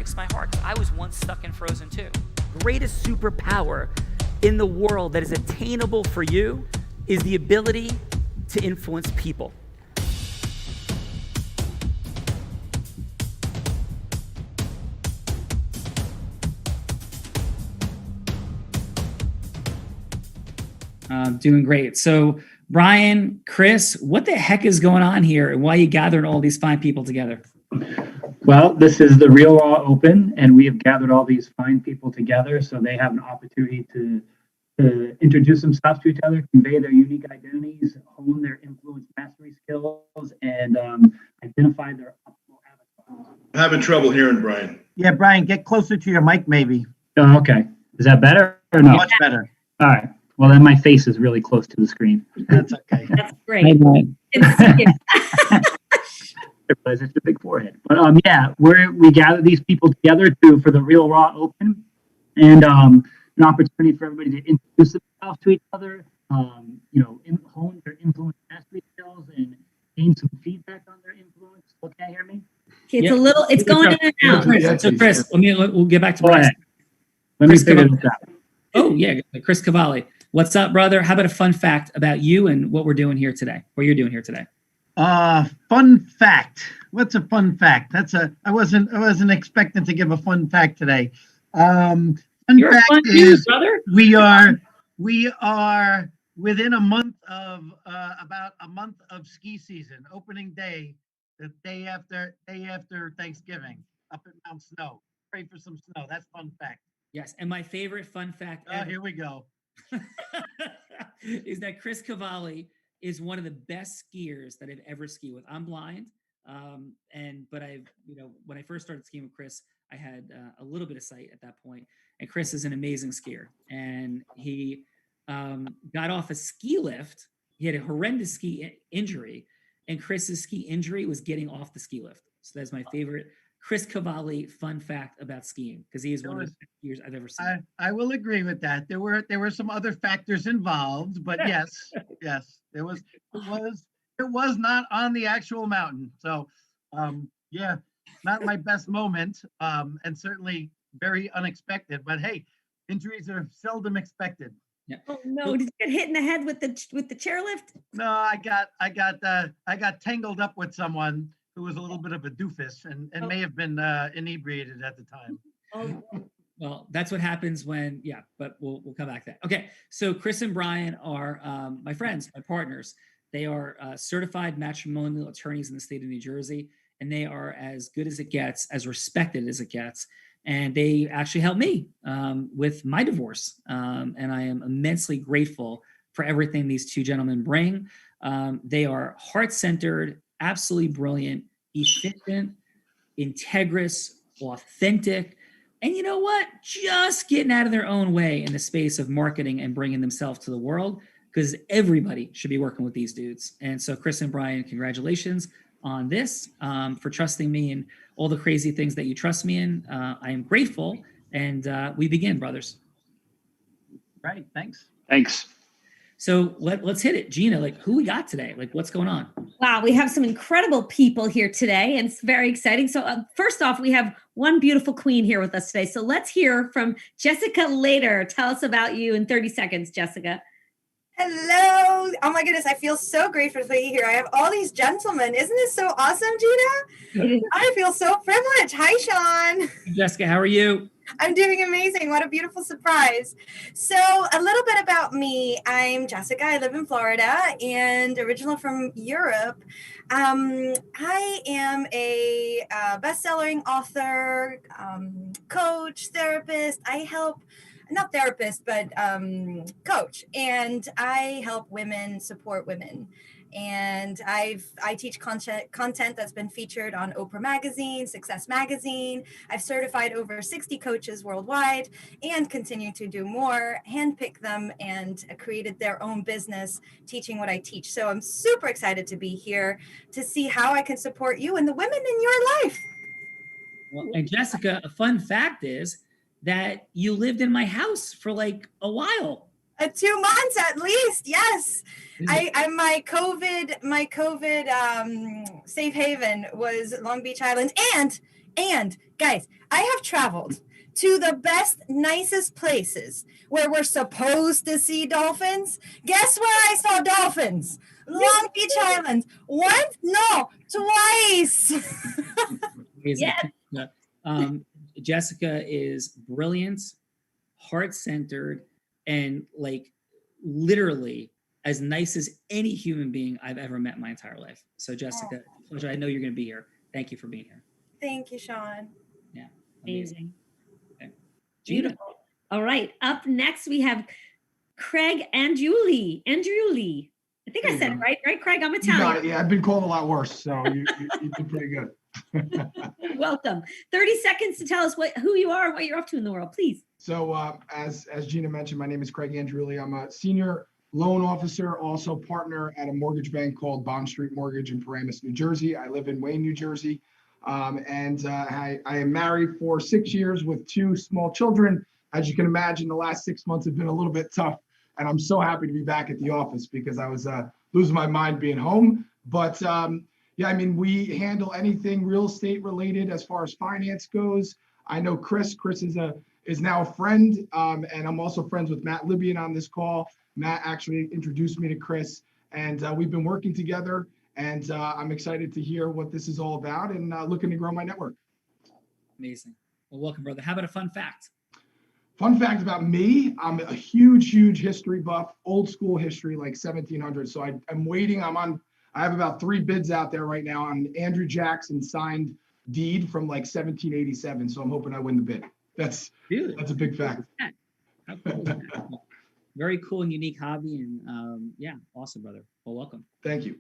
breaks my heart. I was once stuck in Frozen too. Greatest superpower in the world that is attainable for you is the ability to influence people. Doing great. So Brian, Chris, what the heck is going on here and why are you gathering all these fine people together? Well, this is the Real Raw Open, and we have gathered all these fine people together so they have an opportunity to introduce themselves to each other, convey their unique identities, hone their influence mastery skills, and identify their optimal avatars. I'm having trouble hearing Brian. Yeah, Brian, get closer to your mic, maybe. Oh, okay. Is that better or no? Much better. All right. Well, then my face is really close to the screen. That's okay. That's great. Hey, Brian. It's- It's a big forehead. But yeah, we gather these people together for the Real Raw Open, and an opportunity for everybody to introduce themselves to each other, hone their influence mastery skills and gain some feedback on their influence. Okay, hear me? It's a little, it's going in and out. So Chris, we'll get back to Go Brian. ahead. Let me Chris, figure come this out. Oh yeah, Chris Cavalli. What's up, brother? How about a fun fact about you and what we're doing here today? What you're doing here today? Fun fact. What's a fun fact? I wasn't expecting to give a fun fact today. Fun You're fact a fun is dude, brother. we are within a month of about a month of ski season. Opening day, the day after Thanksgiving, up at Mount Snow. Pray for some snow. That's fun fact. Yes, and my favorite fun fact Oh, here we go. is that Chris Cavalli is one of the best skiers that I've ever skied with. I'm blind, but when I first started skiing with Chris, I had a little bit of sight at that point. And Chris is an amazing skier, and he got off a ski lift. He had a horrendous ski injury, and Chris's ski injury was getting off the ski lift. So that's my favorite Chris Cavalli fun fact about skiing, because he is one of the best skiers I've ever seen. I will agree with that. There were some other factors involved, but yes, it was not on the actual mountain. So yeah, not my best moment, and certainly very unexpected. But hey, injuries are seldom expected. Yeah. Oh no! Did you get hit in the head with the chairlift? No, I got tangled up with someone who was a little bit of a doofus and may have been inebriated at the time. Oh, Well, that's what happens when, but we'll come back to that. Okay, so Chris and Brian are my friends, my partners. They are certified matrimonial attorneys in the state of New Jersey, and they are as good as it gets, as respected as it gets. And they actually helped me with my divorce. And I am immensely grateful for everything these two gentlemen bring. They are heart-centered, absolutely brilliant, efficient, integrous, authentic, and you know what? Just getting out of their own way in the space of marketing and bringing themselves to the world, because everybody should be working with these dudes. And so Chris and Brian, congratulations on this, for trusting me and all the crazy things that you trust me in. I am grateful, and we begin, brothers. Right. Thanks. Thanks. So let's hit it. Gina, who we got today? What's going on? wow, we have some incredible people here today, and it's very exciting. So first off, we have one beautiful queen here with us today. So let's hear from Jessica Later. Tell us about you in 30 seconds, Jessica. Hello. Oh my goodness. I feel so grateful to be here. I have all these gentlemen. Isn't this so awesome, Gina? I feel so privileged. Hi, Sean. Jessica, how are you? I'm doing amazing. What a beautiful surprise. So a little bit about me. I'm Jessica. I live in Florida and original from Europe. I am a best-selling author, coach, therapist. I help not therapist, but coach. And I help women support women. And I teach content that's been featured on Oprah Magazine, Success Magazine. I've certified over 60 coaches worldwide and continue to do more, handpick them, and created their own business teaching what I teach. So I'm super excited to be here to see how I can support you and the women in your life. Well, and Jessica, a fun fact is that you lived in my house for a while. 2 months at least, yes. I'm my COVID safe haven was Long Beach Island, and Guys, I have traveled to the best, nicest places where we're supposed to see dolphins. Guess where I saw dolphins? Long Beach Island. Once? No, twice. Amazing. Yes. Yeah. Jessica is brilliant, heart-centered, and like literally as nice as any human being I've ever met in my entire life. So Jessica, pleasure. I know you're going to be here. Thank you for being here. Thank you, Sean. Yeah. Amazing. Amazing. Okay. Gina. Beautiful. All right. Up next, we have Craig and Julie. I think I said it right, Craig? I'm You got Italian. it. Yeah, I've been called a lot worse, so you did pretty good. Welcome. 30 seconds to tell us who you are and what you're up to in the world, please. So as Gina mentioned, my name is Craig Andreuli. I'm a senior loan officer, also partner at a mortgage bank called Bond Street Mortgage in Paramus, New Jersey. I live in Wayne, New Jersey. I am married for 6 years with 2 small children. As you can imagine, the last 6 months have been a little bit tough. And I'm so happy to be back at the office because I was losing my mind being home. But yeah, I mean, we handle anything real estate related as far as finance goes. I know Chris. Chris is now a friend, and I'm also friends with Matt Libyan on this call. Matt actually introduced me to Chris, and we've been working together. And I'm excited to hear what this is all about and looking to grow my network. Amazing. Well, welcome, brother. How about a fun fact? Fun fact about me, I'm a huge history buff, old school history, like 1700. So I'm waiting. I have about 3 bids out there right now on Andrew Jackson signed deed from like 1787. So I'm hoping I win the bid. That's a big fact. How cool is that? Very cool and unique hobby. And yeah, awesome, brother. Well, welcome. Thank you.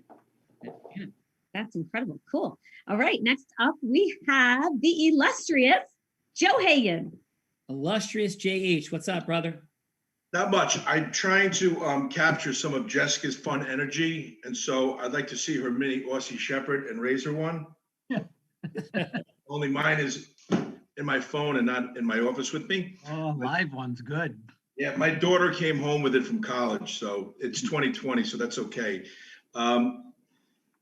Yeah. That's incredible. Cool. All right. Next up, we have the illustrious Joe Hagan. Illustrious JH. What's up, brother? Not much. I'm trying to capture some of Jessica's fun energy, and so I'd like to see her mini Aussie Shepherd and Razor one. Only mine is in my phone and not in my office with me. Oh, live one's good. Yeah, my daughter came home with it from college, so it's 2020, so that's okay.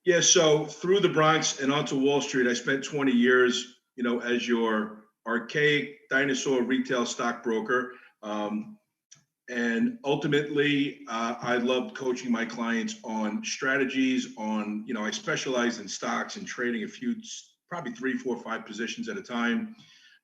Yeah, so through the Bronx and onto Wall Street, I spent 20 years, as your archaic dinosaur retail stockbroker. And ultimately, I loved coaching my clients on strategies, I specialized in stocks and trading probably 3, 4, 5 positions at a time.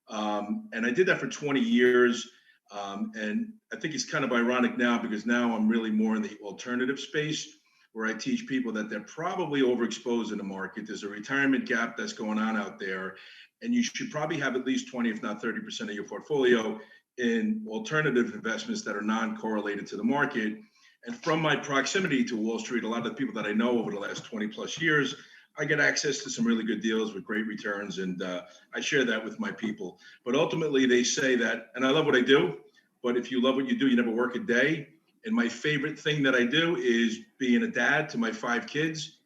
And I did that for 20 years. And I think it's kind of ironic now because now I'm really more in the alternative space where I teach people that they're probably overexposed in the market. There's a retirement gap that's going on out there. And you should probably have at least 20, if not 30% of your portfolio in alternative investments that are non-correlated to the market. And from my proximity to Wall Street, a lot of the people that I know over the last 20 plus years, I get access to some really good deals with great returns. And I share that with my people. But ultimately they say that, and I love what I do, but if you love what you do, you never work a day. And my favorite thing that I do is being a dad to my 5 kids.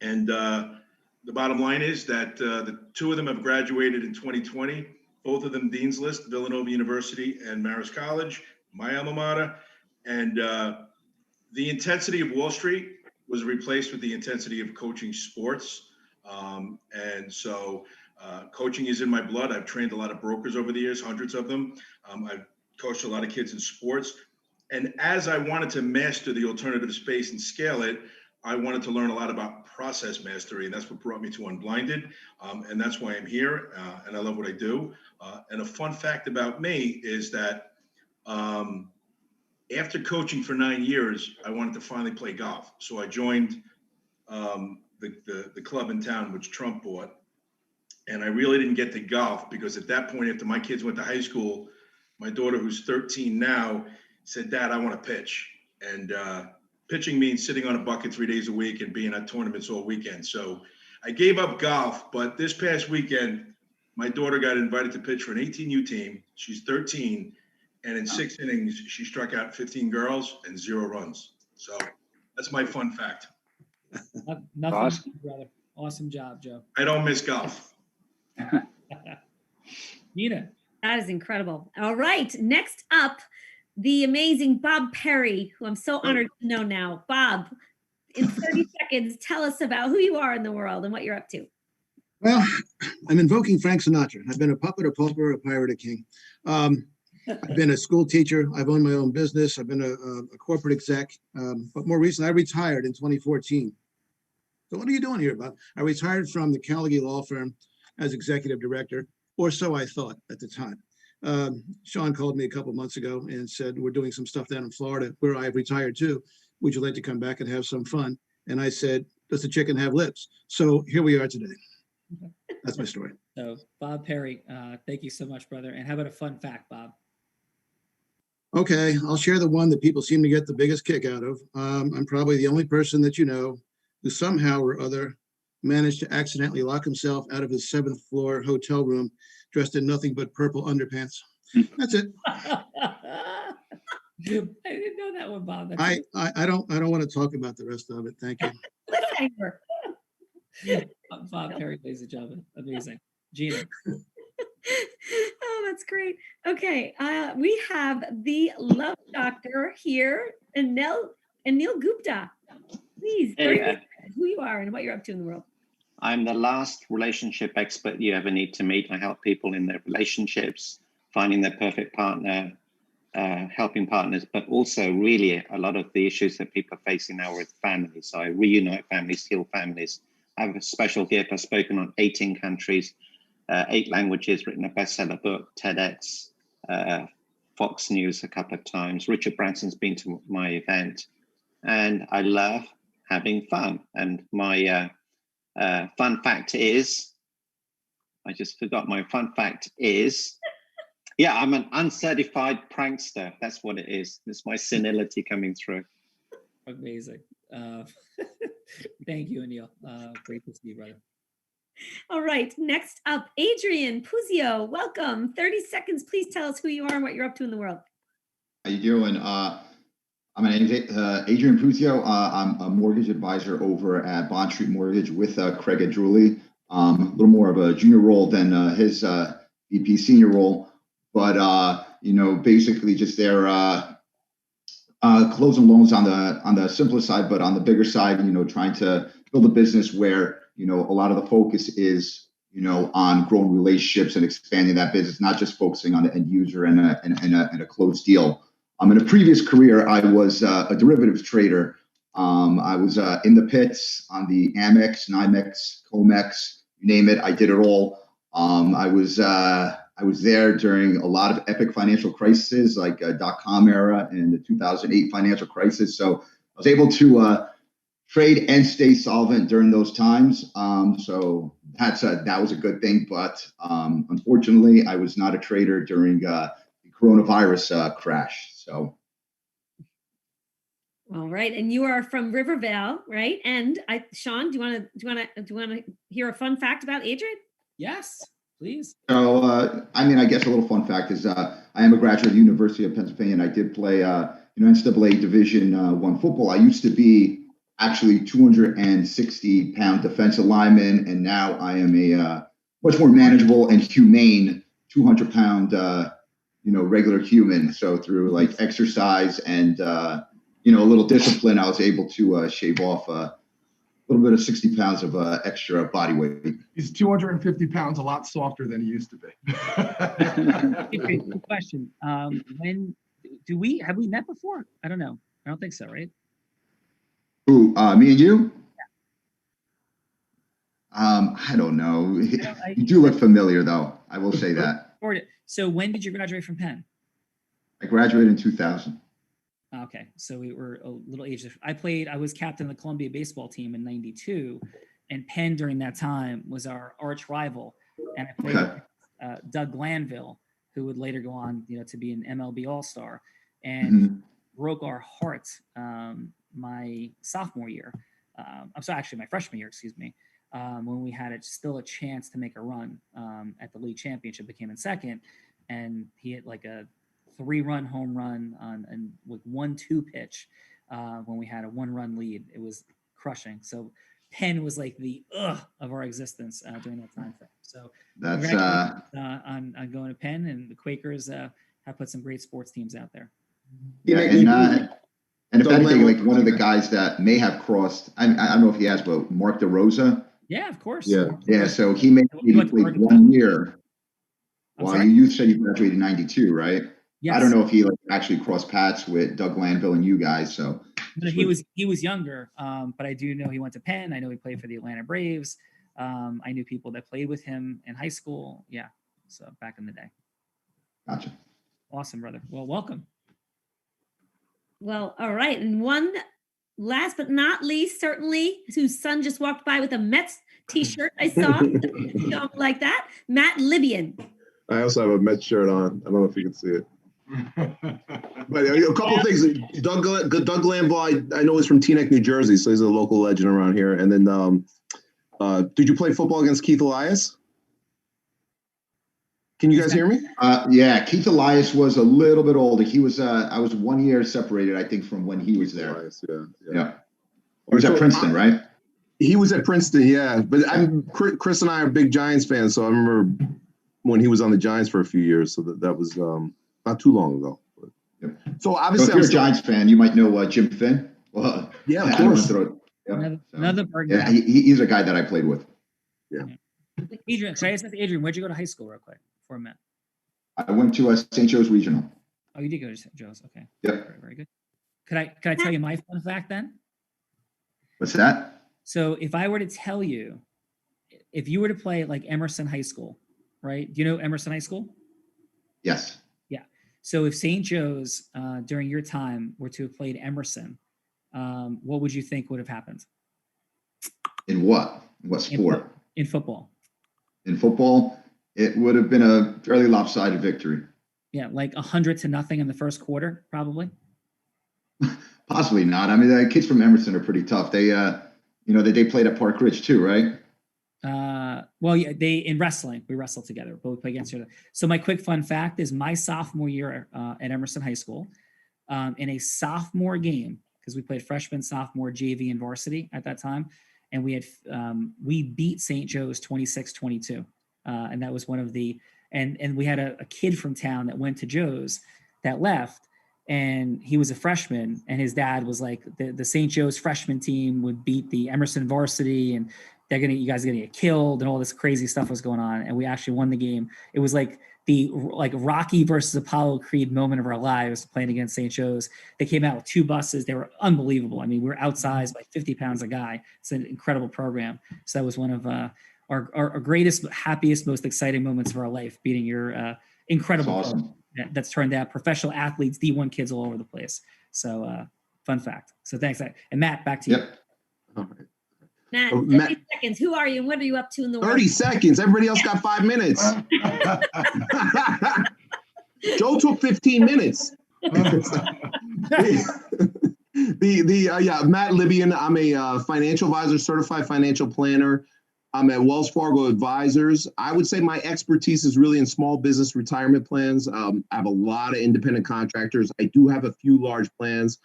And the bottom line is that the 2 of them have graduated in 2020, both of them Dean's List, Villanova University and Marist College, my alma mater. And the intensity of Wall Street was replaced with the intensity of coaching sports. And so coaching is in my blood. I've trained a lot of brokers over the years, hundreds of them. I've coached a lot of kids in sports. And as I wanted to master the alternative space and scale it, I wanted to learn a lot about process mastery, and that's what brought me to Unblinded. And that's why I'm here, and I love what I do. And a fun fact about me is that after coaching for 9 years, I wanted to finally play golf. So I joined the club in town, which Trump bought. And I really didn't get to golf because at that point, after my kids went to high school, my daughter, who's 13 now, said, "Dad, I want to pitch." And pitching means sitting on a bucket 3 days a week and being at tournaments all weekend. So I gave up golf, but this past weekend, my daughter got invited to pitch for an 18U team. She's 13. And in 6 innings, she struck out 15 girls and 0 runs. So that's my fun fact. Nothing, Awesome. brother. Awesome job, Joe. I don't miss golf. Nina. That is incredible. All right. Next up, the amazing Bob Perry, who I'm so honored to know now. Bob, in 30 seconds, tell us about who you are in the world and what you're up to. Well, I'm invoking Frank Sinatra. I've been a puppet, a pauper, a pirate, a king. I've been a school teacher. I've owned my own business. I've been a corporate exec. But more recently, I retired in 2014. So what are you doing here, Bob? I retired from the Cavalli law firm as executive director, or so I thought at the time. Sean called me a couple months ago and said, we're doing some stuff down in Florida where I've retired too. Would you like to come back and have some fun? And I said, does the chicken have lips? So here we are today. That's my story. So Bob Perry, thank you so much, brother. And how about a fun fact, Bob? Okay, I'll share the one that people seem to get the biggest kick out of. I'm probably the only person that you know who somehow or other managed to accidentally lock himself out of his 7th floor hotel room dressed in nothing but purple underpants. That's it. I didn't know that one, Bob. That's I don't want to talk about the rest of it. Thank you. Bob Perry, ladies and gentlemen. Amazing. Gina. Oh, that's great. Okay, we have the love doctor here, Anil Gupta. Please, who you are and what you're up to in the world. I'm the last relationship expert you ever need to meet. I help people in their relationships, finding their perfect partner, helping partners, but also really a lot of the issues that people are facing now with families. So I reunite families, heal families. I have a special gift. I've spoken on 18 countries, 8 languages, written a bestseller book, TEDx, Fox News a couple of times. Richard Branson's been to my event, and I love having fun. And my fun fact is, I just forgot my fun fact is, yeah, I'm an uncertified prankster. That's what it is. It's my senility coming through. Amazing. Thank you, Anil. Great to see you, brother. All right, next up, Adrian Puzio. Welcome. 30 seconds. Please tell us who you are and what you're up to in the world. How you doing? My name is Adrian Puzio. I'm a mortgage advisor over at Bond Street Mortgage with Craig Adruli. A little more of a junior role than his VP senior role, but basically just there closing loans on the simpler side, but on the bigger side, trying to build a business where a lot of the focus is on growing relationships and expanding that business, not just focusing on the end user and a closed deal. In a previous career, I was a derivatives trader. I was in the pits on the Amex, NYMEX, COMEX, you name it. I did it all. I was there during a lot of epic financial crises, like .com era and the 2008 financial crisis. So I was able to trade and stay solvent during those times. So that was a good thing. But unfortunately, I was not a trader during the coronavirus crash. So. All right, and you are from Rivervale, right? And Sean, do you want to hear a fun fact about Adrian? Yes, please. So, I guess a little fun fact is I am a graduate of the University of Pennsylvania, and I did play NCAA Division I football. I used to be actually 260-pound defensive lineman, and now I am a much more manageable and humane 200-pound regular human. So through like exercise and a little discipline, I was able to shave off a little bit of 60 pounds of extra body weight. He's 250 pounds, a lot softer than he used to be. Good question. When have we met before? I don't know. I don't think so, right? Who, me and you? I don't know. You do look familiar, though. I will say that. So when did you graduate from Penn? I graduated in 2000. Okay, so we were a little age different. I was captain of the Columbia baseball team in '92, and Penn during that time was our arch rival. And I played with Doug Glanville, who would later go on, to be an MLB All-Star, and broke our hearts my sophomore year. I'm sorry, actually my freshman year, excuse me, when we had still a chance to make a run at the league championship, became in second, and he hit like a 3-run home run and with 1-2 pitch when we had a 1-run lead. It was crushing. So Penn was like the of our existence during that time frame. So that's on going to Penn, and the Quakers have put some great sports teams out there. Yeah, and if anything, like one of the guys that may have crossed, I don't know if he has, but Mark DeRosa, Yeah, of course. Yeah. Yeah, so he maybe He went to played Oregon. 1 year. I'm Well, sorry? you said you graduated in 92, right? Yes. I don't know if he like actually crossed paths with Doug Landville and you guys, so. No, he was younger, but I do know he went to Penn. I know he played for the Atlanta Braves. I knew people that played with him in high school. Yeah, so back in the day. Gotcha. Awesome, brother. Well, welcome. Well, all right. And one last but not least, certainly, whose son just walked by with a Mets t-shirt. I saw like that. Matt Libyan. I also have a Mets shirt on. I don't know if you can see it. But a couple of things. Doug Landville, I know he's from Teaneck, New Jersey, so he's a local legend around here. And then, did you play football against Keith Elias? Can you guys hear me? Yeah, Keith Elias was a little bit older. He was, I was 1 year separated, I think, from when he was there. Elias, yeah. He was at Princeton, right? He was at Princeton, yeah. But Chris and I are big Giants fans, so I remember when he was on the Giants for a few years. So that was not too long ago. But, so obviously, so if you're a Giants fan, you might know Jim Finn. Well, yeah, of course. Another Berg. Yeah, he's a guy that I played with. Yeah. Adrian, should I ask Adrian, where'd you go to high school, real quick, before Matt? I went to St. Joe's Regional. Oh, you did go to St. Joe's. Okay. Yep. Very, very good. Could I tell you my fun fact then? What's that? So if I were to tell you, if you were to play like Emerson High School, right? Do you know Emerson High School? Yes. Yeah. So if St. Joe's during your time were to have played Emerson, what would you think would have happened? In what? In what sport? In football. In football, it would have been a fairly lopsided victory. Yeah, like 100-0 in the first quarter, probably. Possibly not. I mean, the kids from Emerson are pretty tough. They, they played at Park Ridge too, right? Well, yeah, in wrestling, we wrestled together, but we play against each other. So my quick fun fact is my sophomore year at Emerson High School, in a sophomore game, because we played freshman, sophomore, JV, and varsity at that time, and we beat St. Joe's 26-22, and that was one of the and we had a kid from town that went to Joe's that left. And he was a freshman, and his dad was like, the St. Joe's freshman team would beat the Emerson varsity, and you guys are gonna get killed, and all this crazy stuff was going on. And we actually won the game. It was like the Rocky versus Apollo Creed moment of our lives playing against St. Joe's. They came out with 2 buses. They were unbelievable. I mean, we were outsized by 50 pounds a guy. It's an incredible program. So that was one of our greatest, happiest, most exciting moments of our life, beating your incredible That's awesome. That's turned out professional athletes, D1 kids all over the place. So fun fact. So thanks. And Matt, back to you. Yep. All right. Matt, 30 seconds. Who are you and what are you up to in the world? 30 seconds. Everybody else got 5 minutes. Joe took 15 minutes. Matt Libyan. I'm a financial advisor, certified financial planner. I'm at Wells Fargo Advisors. I would say my expertise is really in small business retirement plans. I have a lot of independent contractors. I do have a few large plans,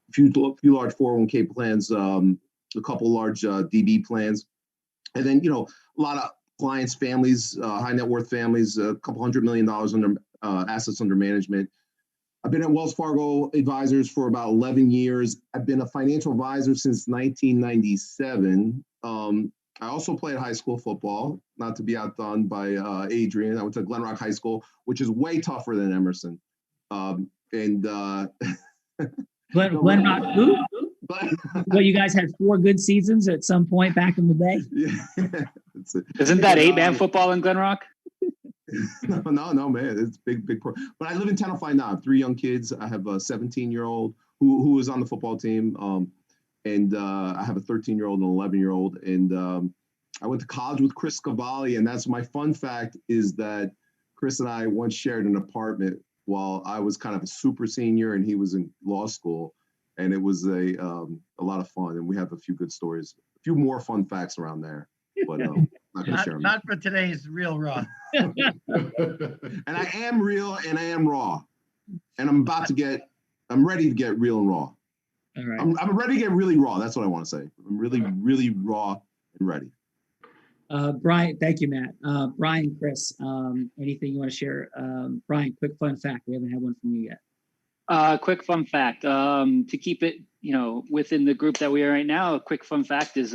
a few large 401k plans, a couple large DB plans. And then, a lot of clients, families, high net worth families, a couple $100 million under assets under management. I've been at Wells Fargo Advisors for about 11 years. I've been a financial advisor since 1997. I also played high school football, not to be outdone by Adrian. I went to Glen Rock High School, which is way tougher than Emerson. Glen Rock, who? Well, you guys had 4 good seasons at some point back in the day. Yeah. Isn't that 8-man football in Glen Rock? No, man. It's big. But I live in Tenafly now. I have 3 young kids. I have a 17-year-old who is on the football team. And I have a 13-year-old and an 11-year-old. And I went to college with Chris Cavalli. And that's my fun fact is that Chris and I once shared an apartment while I was kind of a super senior and he was in law school. And it was a lot of fun. And we have a few good stories, a few more fun facts around there. But I'm not going to share them. Not for today's Real Raw. And I am real and I am raw. And I'm ready to get real and raw. All right. I'm ready to get really raw. That's what I want to say. I'm really, really raw and ready. Brian, thank you, Matt. Brian, Chris, anything you want to share? Brian, quick fun fact. We haven't had one from you yet. Quick fun fact. To keep it, within the group that we are right now, a quick fun fact is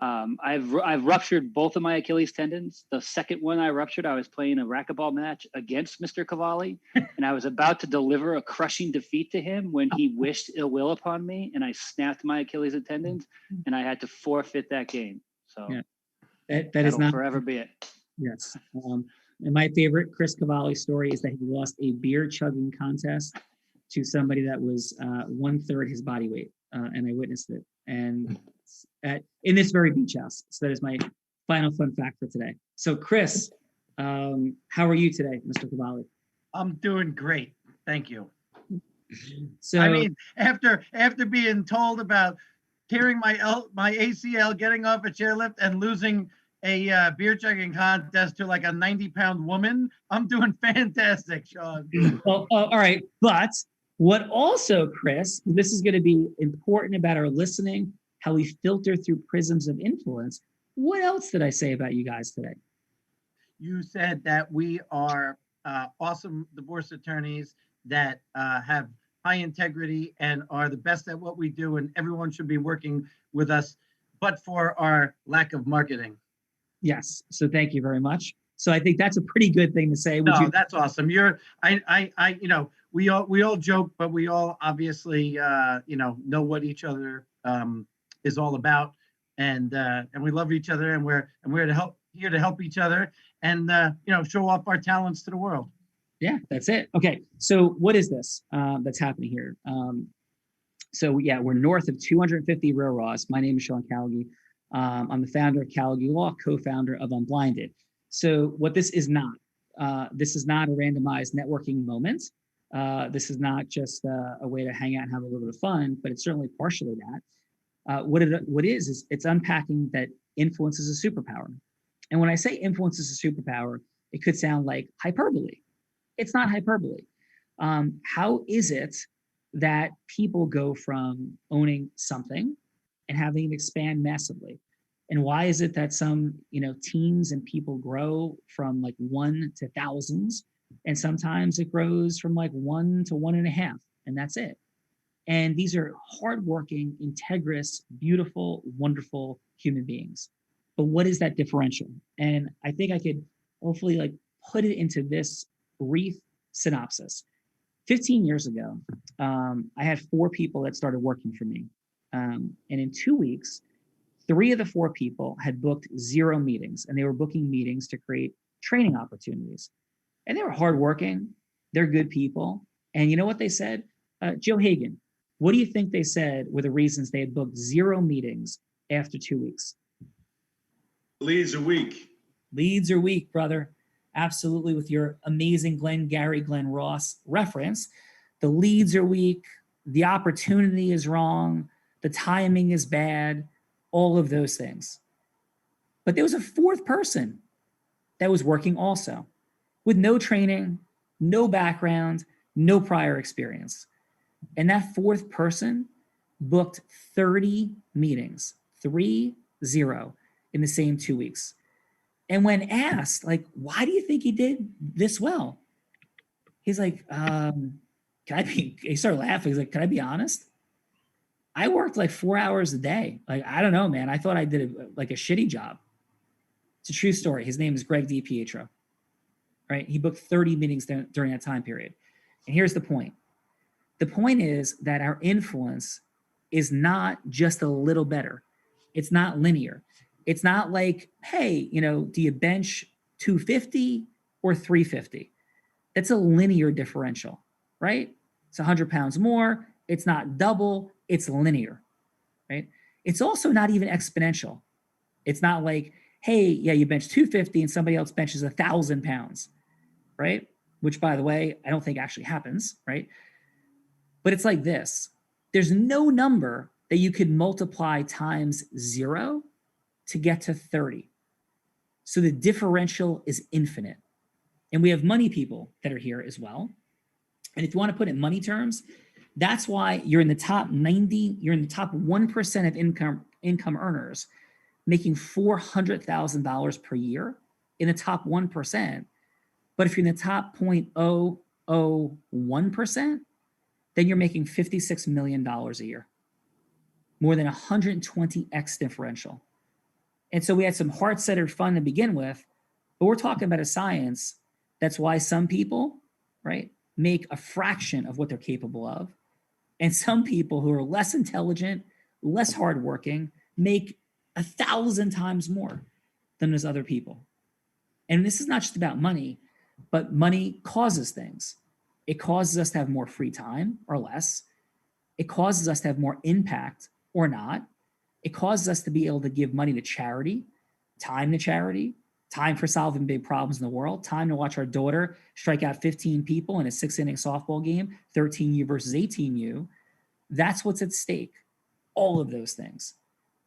I've ruptured both of my Achilles tendons. The second one I ruptured, I was playing a racquetball match against Mr. Cavalli, and I was about to deliver a crushing defeat to him when he wished ill will upon me, and I snapped my Achilles tendons, and I had to forfeit that game. So Yeah. That is that'll not forever be it. yes. And my favorite Chris Cavalli story is that he lost a beer chugging contest to somebody that was 1/3 his body weight, and I witnessed it. And in this very beach house. So that is my final fun fact for today. So Chris, how are you today, Mr. Cavalli? I'm doing great. Thank you. So I mean, after being told about tearing my ACL, getting off a chairlift, and losing a beer chugging contest to like a 90-pound woman, I'm doing fantastic, Sean. well, all right. But what also, Chris, this is going to be important about our listening, how we filter through prisms of influence. What else did I say about you guys today? You said that we are awesome divorce attorneys that have high integrity and are the best at what we do, and everyone should be working with us, but for our lack of marketing. Yes. So thank you very much. So I think that's a pretty good thing to say. No, that's awesome. We all joke, but we all obviously know what each other is all about, and we love each other, and we're here to help each other, and show off our talents to the world. Yeah, that's it. Okay, so what is this that's happening here? So yeah, we're north of 250 Real Raws. My name is Sean Cavalli. I'm the founder of Cavalli Law, co-founder of Unblinded. So what this is not a randomized networking moment. This is not just a way to hang out and have a little bit of fun, but it's certainly partially that. What it is it's unpacking that influence is a superpower. And when I say influence is a superpower, it could sound like hyperbole. It's not hyperbole. How is it that people go from owning something and having it expand massively? And why is it that some teams and people grow from like 1 to thousands, and sometimes it grows from like 1 to 1.5, and that's it? And these are hardworking, integrous, beautiful, wonderful human beings. But what is that differential? And I think I could hopefully like put it into this brief synopsis. 15 years ago, I had 4 people that started working for me. And in 2 weeks, 3 of the 4 people had booked 0 meetings, and they were booking meetings to create training opportunities. And they were hardworking. They're good people. And you know what they said? Joe Hagan, what do you think they said were the reasons they had booked 0 meetings after 2 weeks? Leads are weak. Leads are weak, brother. Absolutely, with your amazing Glenn Ross reference. The leads are weak. The opportunity is wrong. The timing is bad. All of those things. But there was a 4th person that was working also with no training, no background, no prior experience. And that 4th person booked 30 meetings, 30, in the same 2 weeks. And when asked, like, why do you think he did this well? He's like, he started laughing. He's like, can I be honest? I worked like 4 hours a day. Like, I don't know, man. I thought I did a shitty job. It's a true story. His name is Greg DiPietro, right? He booked 30 meetings during that time period. And here's the point. The point is that our influence is not just a little better. It's not linear. It's not like, hey, do you bench 250 or 350? That's a linear differential, right? It's 100 pounds more. It's not double. It's linear, right? It's also not even exponential. It's not like, hey, yeah, you bench 250 and somebody else benches 1,000 pounds, right? Which, by the way, I don't think actually happens, right? But it's like this. There's no number that you could multiply times 0 to get to 30. So the differential is infinite. And we have money people that are here as well. And if you want to put it in money terms, that's why you're in the top 90, you're in the top 1% of income earners making $400,000 per year in the top 1%. But if you're in the top 0.001%, then you're making $56 million a year. More than 120x differential. And so we had some heart-centered fun to begin with, but we're talking about a science. That's why some people, right, make a fraction of what they're capable of. And some people who are less intelligent, less hardworking, make 1,000 times more than those other people. And this is not just about money, but money causes things. It causes us to have more free time or less. It causes us to have more impact or not. It causes us to be able to give money to charity, time for solving big problems in the world, time to watch our daughter strike out 15 people in a 6-inning softball game, 13U versus 18U. That's what's at stake. All of those things.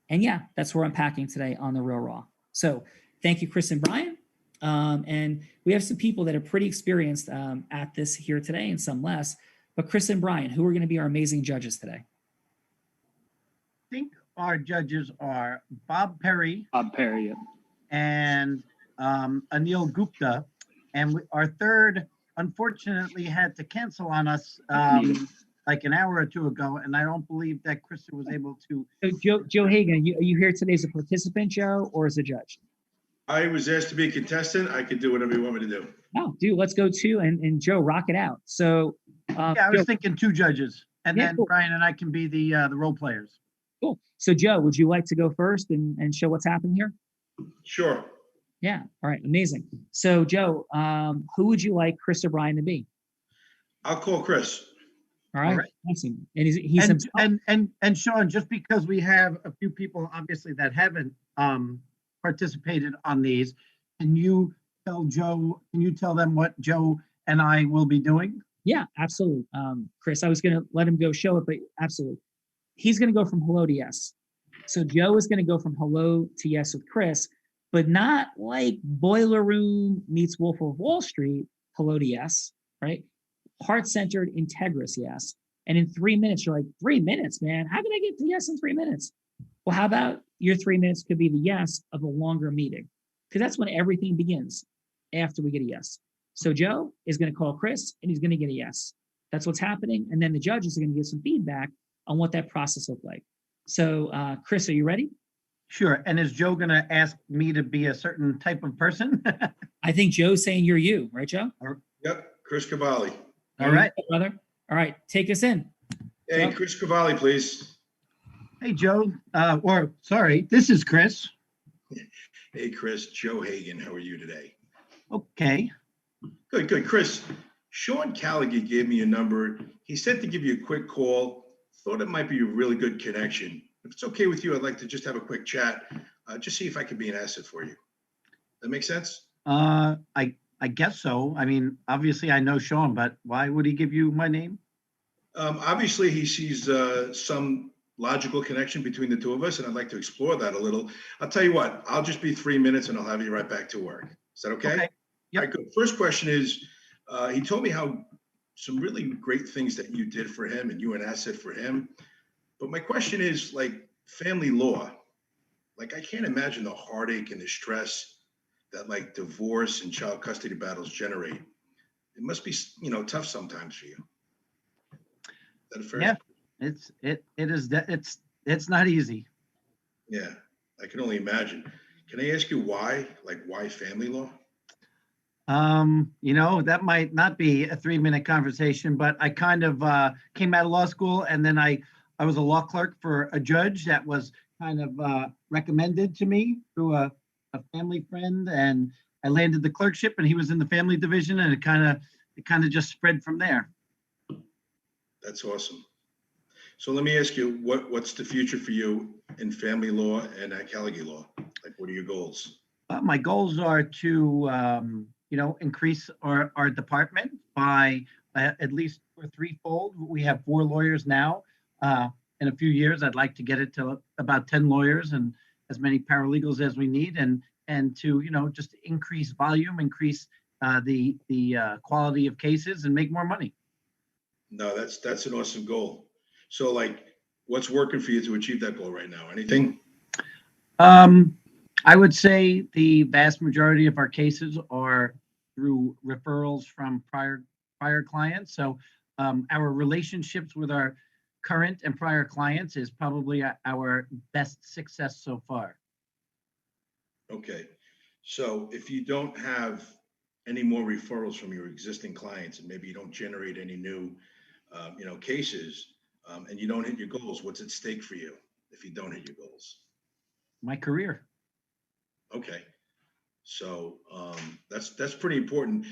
And yeah, that's what we're unpacking today on The Real Raw. So thank you, Chris and Brian. And we have some people that are pretty experienced at this here today and some less. But Chris and Brian, who are going to be our amazing judges today? I think our judges are Bob Perry. Bob Perry. Yeah. And Anil Gupta. And our third, unfortunately, had to cancel on us like an hour or two ago. And I don't believe that Krista was able to. So Joe Hagan, are you here today as a participant, Joe, or as a judge? I was asked to be a contestant. I could do whatever you want me to do. No, dude, let's go to and Joe, rock it out. So yeah, I was thinking 2 judges, and yeah, then cool. Brian and I can be the role players. Cool. So Joe, would you like to go first and show what's happening here? Sure. Yeah. All right. Amazing. So Joe, who would you like Chris or Brian to be? I'll call Chris. All right. All right. Awesome. And he's and, and Sean, just because we have a few people obviously that haven't participated on these, can you tell them what Joe and I will be doing? Yeah, absolutely. Chris, I was going to let him go show it, but absolutely. He's going to go from hello to yes. So Joe is going to go from hello to yes with Chris, but not like Boiler Room meets Wolf of Wall Street, hello to yes, right? Heart-centered, integrous yes. And in 3 minutes, you're like, 3 minutes, man? How can I get to yes in 3 minutes? Well, how about your 3 minutes could be the yes of a longer meeting? Because that's when everything begins, after we get a yes. So Joe is going to call Chris and he's going to get a yes. That's what's happening. And then the judges are going to get some feedback on what that process looked like. So Chris, are you ready? Sure. And is Joe going to ask me to be a certain type of person? I think Joe's saying you're you, right, Joe? Yep. Chris Cavalli. All right, brother. All right. Take us in. Hey, Joe? Chris Cavalli, please. Hey, Joe. This is Chris. Hey, Chris. Joe Hagan. How are you today? Okay. Good. Chris, Sean Callaghan gave me a number. He said to give you a quick call. Thought it might be a really good connection. If it's okay with you, I'd like to just have a quick chat. Just see if I can be an asset for you. That make sense? I guess so. I mean, obviously I know Sean, but why would he give you my name? Obviously, he sees some logical connection between the two of us, and I'd like to explore that a little. I'll tell you what, I'll just be 3 minutes and I'll have you right back to work. Is that okay? Okay. Yep. All right, good. First question is, he told me how some really great things that you did for him and you an asset for him. But my question is, like, family law. Like, I can't imagine the heartache and the stress that like divorce and child custody battles generate. It must be, tough sometimes for you. Is that fair? Yeah, it's not easy. Yeah, I can only imagine. Can I ask you why? Like, why family law? That might not be a 3-minute conversation, but I kind of came out of law school, and then I was a law clerk for a judge that was kind of recommended to me through a family friend, and I landed the clerkship, and he was in the family division, and it kind of just spread from there. That's awesome. So let me ask you, what's the future for you in family law and Callaghan law? Like, what are your goals? My goals are to increase our department by at least 2 or 3-fold. We have 4 lawyers now. In a few years, I'd like to get it to about 10 lawyers and as many paralegals as we need, and to just increase volume, increase the quality of cases, and make more money. No, that's an awesome goal. So, like, what's working for you to achieve that goal right now? Anything? I would say the vast majority of our cases are through referrals from prior clients. So our relationships with our current and prior clients is probably our best success so far. Okay. So if you don't have any more referrals from your existing clients and maybe you don't generate any new, cases, and you don't hit your goals, what's at stake for you if you don't hit your goals? My career. Okay. So that's pretty important.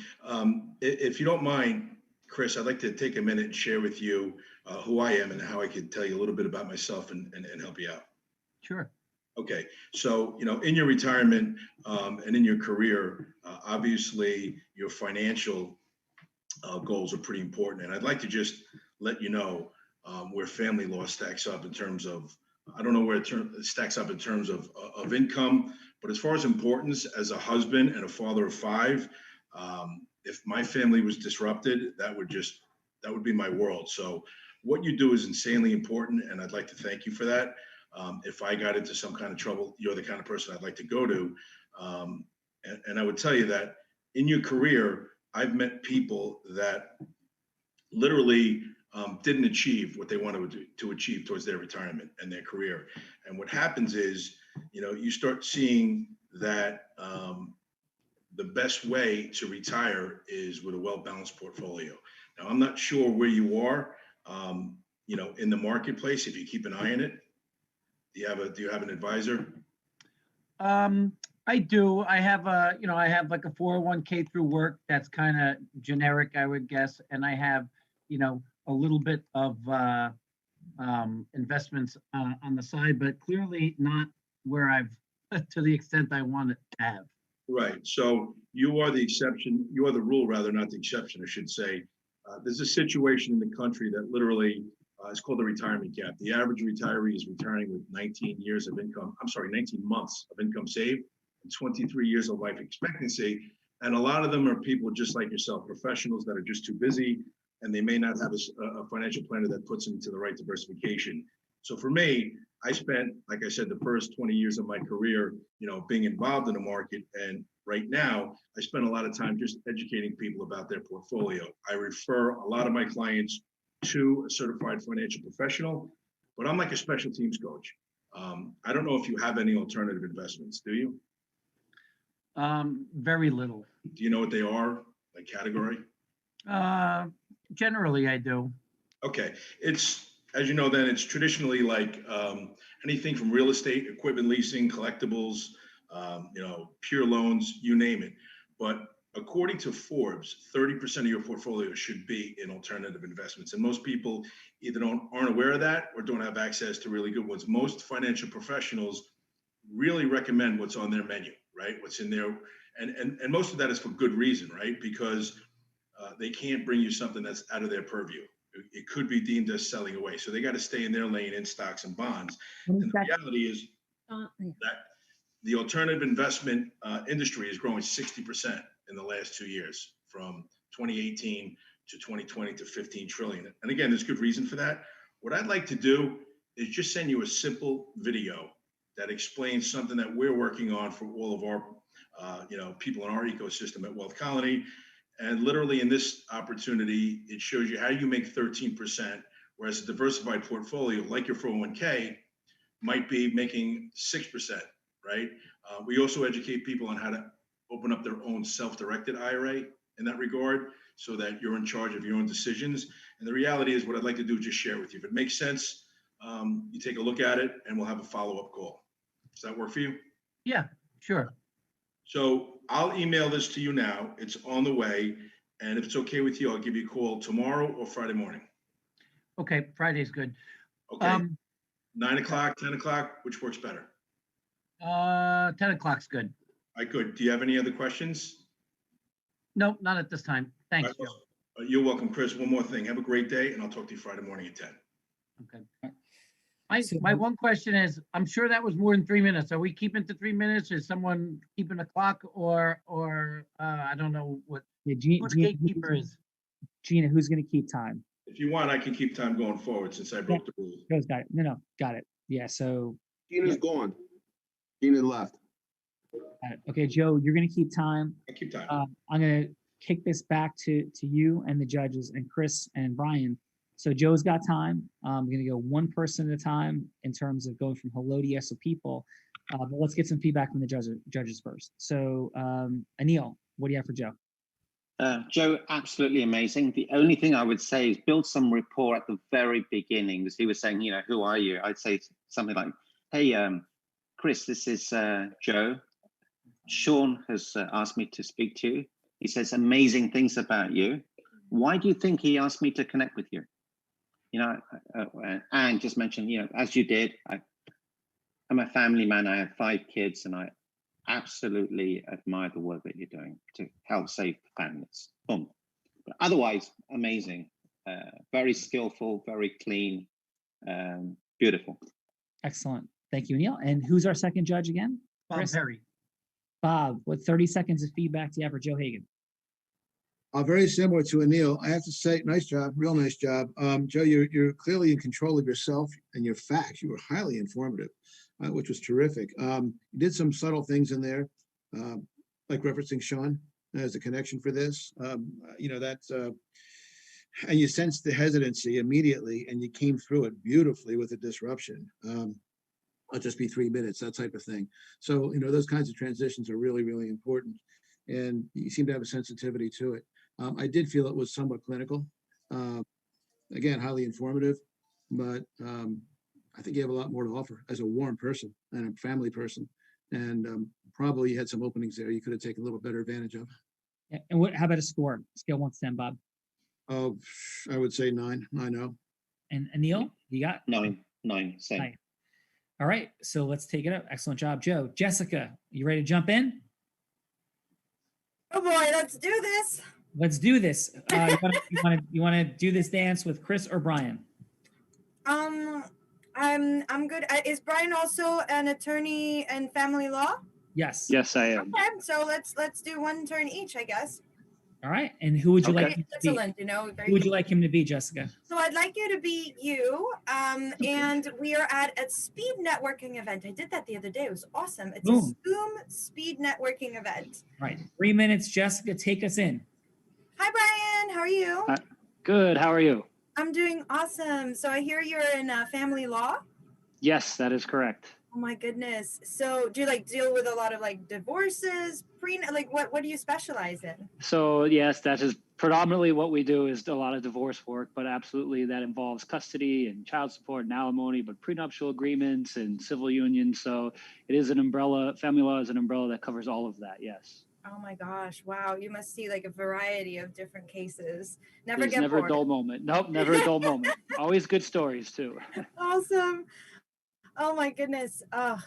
If you don't mind, Chris, I'd like to take a minute and share with you who I am and how I can tell you a little bit about myself and help you out. Sure. Okay. So, in your retirement and in your career, obviously your financial goals are pretty important. And I'd like to just let you know where family law stacks up in terms of, I don't know where it stacks up in terms of income, but as far as importance as a husband and a father of five, if my family was disrupted, that would be my world. So what you do is insanely important, and I'd like to thank you for that. If I got into some kind of trouble, you're the kind of person I'd like to go to. And I would tell you that in your career, I've met people that literally didn't achieve what they wanted to achieve towards their retirement and their career. And what happens is, you start seeing that the best way to retire is with a well-balanced portfolio. Now, I'm not sure where you are, in the marketplace, if you keep an eye on it. Do you have an advisor? I do. I have like a 401k through work that's kind of generic, I would guess. And I have, a little bit of investments on the side, but clearly not where I've, to the extent I want it to have. Right. So you are the exception. You are the rule, rather, not the exception, I should say. There's a situation in the country that literally is called the retirement gap. The average retiree is retiring with 19 months of income saved and 23 years of life expectancy. And a lot of them are people just like yourself, professionals that are just too busy, and they may not have a financial planner that puts them into the right diversification. So for me, I spent, like I said, the first 20 years of my career, being involved in the market. And right now, I spend a lot of time just educating people about their portfolio. I refer a lot of my clients to a certified financial professional, but I'm like a special teams coach. I don't know if you have any alternative investments, do you? Very little. Do you know what they are, like category? Generally, I do. Okay. It's, as you know, then it's traditionally like anything from real estate, equipment leasing, collectibles, pure loans, you name it. But according to Forbes, 30% of your portfolio should be in alternative investments. And most people either aren't aware of that or don't have access to really good ones. Most financial professionals really recommend what's on their menu, right? What's in there. And most of that is for good reason, right? Because they can't bring you something that's out of their purview. It could be deemed as selling away. So they got to stay in their lane in stocks and bonds. And the reality is that the alternative investment industry is growing 60% in the last 2 years, from 2018 to 2020 to 15 trillion. And again, there's good reason for that. What I'd like to do is just send you a simple video that explains something that we're working on for all of our people in our ecosystem at Wealth Colony. And literally in this opportunity, it shows you how you make 13%, whereas a diversified portfolio like your 401k might be making 6%, right? We also educate people on how to open up their own self-directed IRA in that regard, so that you're in charge of your own decisions. And the reality is, what I'd like to do is just share with you. If it makes sense, you take a look at it and we'll have a follow-up call. Does that work for you? Yeah, sure. So I'll email this to you now. It's on the way. And if it's okay with you, I'll give you a call tomorrow or Friday morning. Okay, Friday's good. Okay. 9 o'clock, 10 o'clock, which works better? 10 o'clock's good. All right, good. Do you have any other questions? No, not at this time. Thanks, All right, Joe. You're welcome, Chris. One more thing. Have a great day, and I'll talk to you Friday morning at 10. Okay. My one question is, I'm sure that was more than 3 minutes. Are we keeping to 3 minutes? Is someone keeping a clock, or I don't know what Yeah, the gatekeeper is? Gina, who's going to keep time? If you want, I can keep time going forward since I broke the rule. Joe's got it. No, got it. Yeah, so. Gina's gone. Gina left. Got it. Okay, Joe, you're going to keep time. I keep time. I'm going to kick this back to you and the judges and Chris and Brian. So Joe's got time. I'm going to go one person at a time in terms of going from hello to yes of people. But let's get some feedback from the judges first. So, Anil, what do you have for Joe? Joe, absolutely amazing. The only thing I would say is build some rapport at the very beginning. Because he was saying, who are you? I'd say something like, hey, Chris, this is Joe. Sean has asked me to speak to you. He says amazing things about you. Why do you think he asked me to connect with you? And just mention, as you did, I'm a family man. I have 5 kids, and I absolutely admire the work that you're doing to help save families. Boom. But otherwise, amazing. Very skillful, very clean, beautiful. Excellent. Thank you, Anil. And who's our second judge again? Bob Chris? Perry. Bob, what 30 seconds of feedback do you have for Joe Hagan? Very similar to Anil. I have to say, nice job, real nice job. Joe, you're clearly in control of yourself and your facts. You were highly informative, which was terrific. You did some subtle things in there, like referencing Sean as a connection for this. That's, and you sensed the hesitancy immediately, and you came through it beautifully with a disruption. I'll just be 3 minutes, that type of thing. So, those kinds of transitions are really, really important. And you seem to have a sensitivity to it. I did feel it was somewhat clinical. Again, highly informative, but I think you have a lot more to offer as a warm person and a family person. And probably you had some openings there you could have taken a little better advantage of. Yeah. And how about a score? Scale 1 to 10, Bob. Oh, I would say 9. 9-0. And Anil, you got 9. Same. 9. All right, so let's take it up. Excellent job, Joe. Jessica, you ready to jump in? Oh boy, let's do this. Let's do this. You want to do this dance with Chris or Brian? I'm good. Is Brian also an attorney in family law? Yes. Yes, I am. Okay, so let's do one turn each, I guess. All right. And who would you like him to be? Excellent, Who would you like him to be, Jessica? So I'd like you to be you, and we are at a speed networking event. I did that the other day. It was awesome. It's Boom. a Zoom speed networking event. All right. 3 minutes, Jessica. Take us in. Hi, Brian. How are you? Good. How are you? I'm doing awesome. So I hear you're in family law. Yes, that is correct. Oh my goodness. So do you deal with a lot of divorces, what do you specialize in? So yes, that is predominantly what we do is a lot of divorce work, but absolutely that involves custody and child support and alimony, but prenuptial agreements and civil unions. So it is an umbrella. Family law is an umbrella that covers all of that. Yes. Oh my gosh. Wow. You must see a variety of different cases. There's never a dull moment. Nope. Never a dull moment. Always good stories too. Awesome. Oh my goodness. Yeah,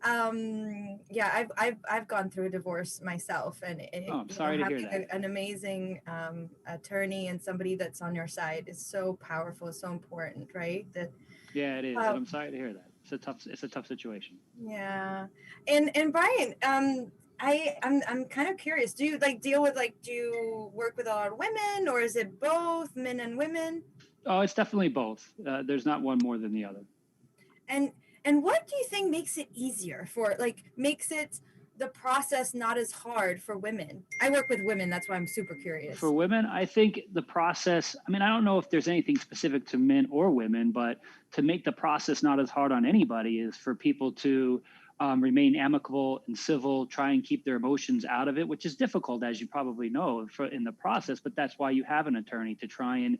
I've gone through a divorce myself, and I'm sorry to hear that. An amazing attorney and somebody that's on your side is so powerful, so important, right? Yeah, it is. And I'm sorry to hear that. It's a tough situation. Yeah, and Brian, I'm kind of curious. Do you do you work with a lot of women, or is it both men and women? Oh, it's definitely both. There's not one more than the other. And what do you think makes it easier makes it the process not as hard for women? I work with women. That's why I'm super curious. For women, I think the process, I don't know if there's anything specific to men or women, but to make the process not as hard on anybody is for people to remain amicable and civil, try and keep their emotions out of it, which is difficult, as you probably know, in the process, but that's why you have an attorney to try and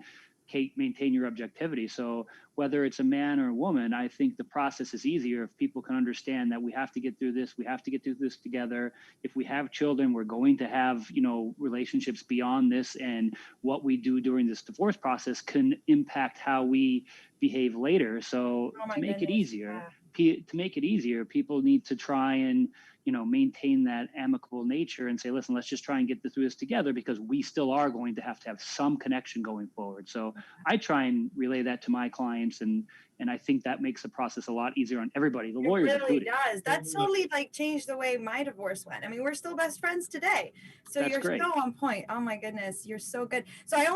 maintain your objectivity. So whether it's a man or a woman, I think the process is easier if people can understand that we have to get through this. We have to get through this together. If we have children, we're going to have, relationships beyond this, and what we do during this divorce process can impact how we behave later. So to make it easier, people need to try and, maintain that amicable nature and say, listen, let's just try and get through this together, because we still are going to have some connection going forward. So I try and relay that to my clients, and I think that makes the process a lot easier on everybody, the lawyers included. It really does. That totally changed the way my divorce went. We're still best friends today. So That's you're great. so on point. Oh my goodness, you're so good. So we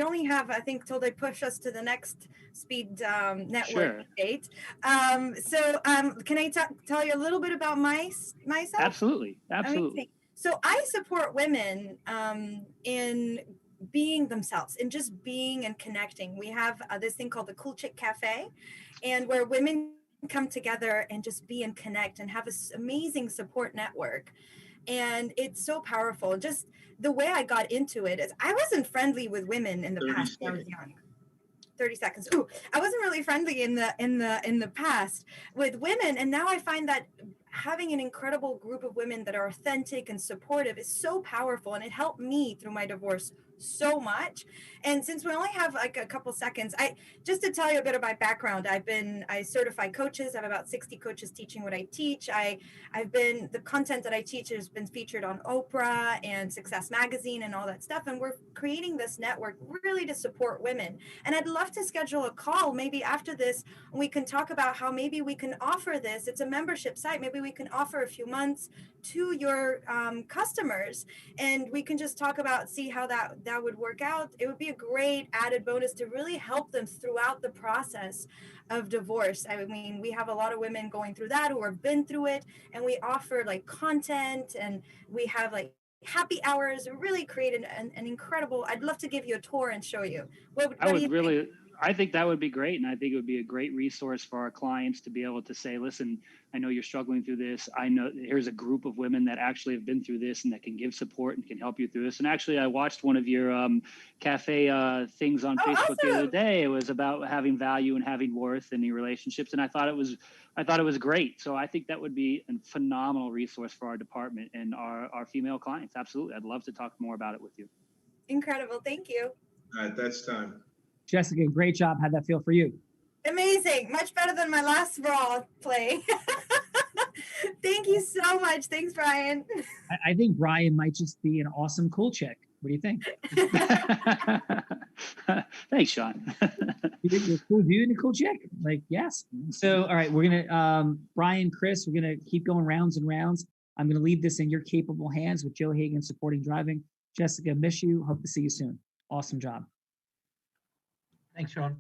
only have, I think, till they push us to the next speed network date. So can I tell you a little bit about myself? Absolutely. Amazing. So I support women in being themselves and just being and connecting. We have this thing called the Cool Chick Cafe, and where women come together and just be and connect and have this amazing support network. And it's so powerful. Just the way I got into it is I wasn't friendly with women in the 30 past when I was seconds. young. 30 seconds. Ooh, I wasn't really friendly in the past with women, and now I find that having an incredible group of women that are authentic and supportive is so powerful, and it helped me through my divorce so much. And since we only have like a couple seconds, I just to tell you a bit of my background, I certify coaches. I have about 60 coaches teaching what I teach. I've been, the content that I teach has been featured on Oprah and Success Magazine and all that stuff, and we're creating this network really to support women. And I'd love to schedule a call maybe after this, and we can talk about how maybe we can offer this. It's a membership site. Maybe we can offer a few months to your customers, and we can just talk about, see how that would work out. It would be a great added bonus to really help them throughout the process of divorce. I mean, we have a lot of women going through that who have been through it, and we offer like content, and we have like happy hours, really create an incredible, I'd love to give you a tour and show you. What do you think? I think that would be great. And I think it would be a great resource for our clients to be able to say, listen, I know you're struggling through this. I know here's a group of women that actually have been through this and that can give support and can help you through this. And actually, I watched one of your cafe things on Facebook the other day. It was about having value and having worth in your relationships. And I thought it was great. So I think that would be a phenomenal resource for our department and our female clients. Absolutely. I'd love to talk more about it with you. Incredible. Thank you. All right, that's time. Jessica, great job. How'd that feel for you? Amazing. Much better than my last Raw play. Thank you so much. Thanks, Brian. I think Brian might just be an awesome cool chick. What do you think? Thanks, Sean. You're a cool dude and a cool chick. Like, yes. So, all right, we're going to, Brian, Chris, we're going to keep going rounds and rounds. I'm going to leave this in your capable hands with Joe Hagan supporting driving. Jessica, miss you. Hope to see you soon. Awesome job. Thanks, Sean.